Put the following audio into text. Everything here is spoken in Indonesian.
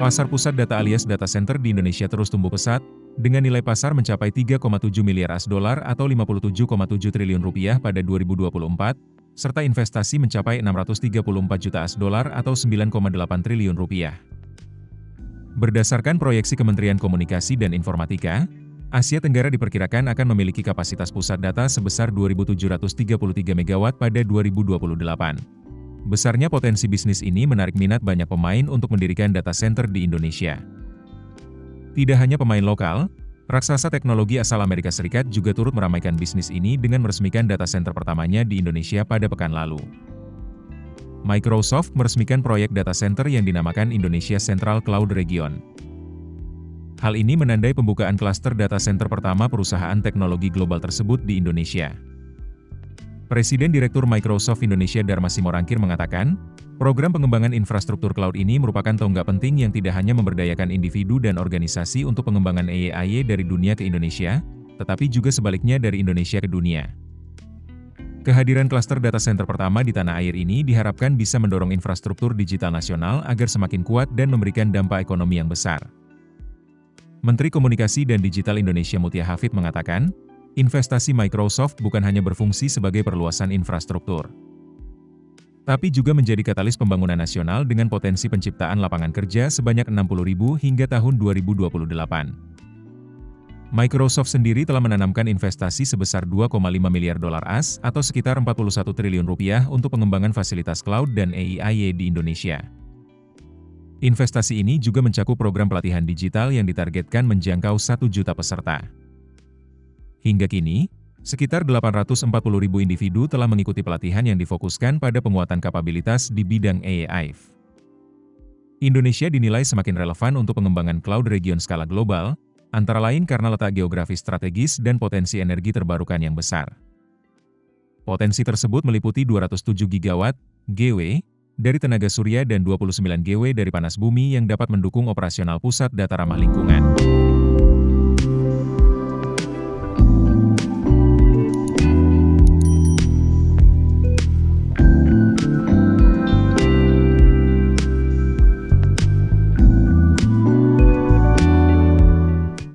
Pasar pusat data alias data center di Indonesia terus tumbuh pesat, dengan nilai pasar mencapai 3,7 miliar US$ atau 57,7 triliun rupiah pada 2024, serta investasi mencapai 634 juta US$ atau 9,8 triliun rupiah. Berdasarkan proyeksi Kementerian Komunikasi dan Informatika, Asia Tenggara diperkirakan akan memiliki kapasitas pusat data sebesar 2.733 MW pada 2028. Besarnya potensi bisnis ini menarik minat banyak pemain untuk mendirikan data center di Indonesia. Tidak hanya pemain lokal, raksasa teknologi asal Amerika Serikat juga turut meramaikan bisnis ini dengan meresmikan data center pertamanya di Indonesia pada pekan lalu. Microsoft meresmikan proyek data center yang dinamakan Indonesia Central Cloud Region. Hal ini menandai pembukaan klaster data center pertama perusahaan teknologi global tersebut di Indonesia. Presiden Direktur Microsoft Indonesia Darma Simorangkir mengatakan, program pengembangan infrastruktur cloud ini merupakan tonggak penting yang tidak hanya memberdayakan individu dan organisasi untuk pengembangan AI dari dunia ke Indonesia, tetapi juga sebaliknya dari Indonesia ke dunia. Kehadiran klaster data center pertama di tanah air ini diharapkan bisa mendorong infrastruktur digital nasional agar semakin kuat dan memberikan dampak ekonomi yang besar. Menteri Komunikasi dan Digital Indonesia Mutia Hafid mengatakan, investasi Microsoft bukan hanya berfungsi sebagai perluasan infrastruktur, tapi juga menjadi katalis pembangunan nasional dengan potensi penciptaan lapangan kerja sebanyak 60.000 hingga tahun 2028. Microsoft sendiri telah menanamkan investasi sebesar 2,5 miliar dolar AS atau sekitar 41 triliun rupiah untuk pengembangan fasilitas cloud dan AI di Indonesia. Investasi ini juga mencakup program pelatihan digital yang ditargetkan menjangkau 1 juta peserta. Hingga kini, sekitar 840.000 individu telah mengikuti pelatihan yang difokuskan pada penguatan kapabilitas di bidang AI. Indonesia dinilai semakin relevan untuk pengembangan cloud region skala global, antara lain karena letak geografis strategis dan potensi energi terbarukan yang besar. Potensi tersebut meliputi 207 gigawatt (GW) dari tenaga surya dan 29 GW dari panas bumi yang dapat mendukung operasional pusat data ramah lingkungan.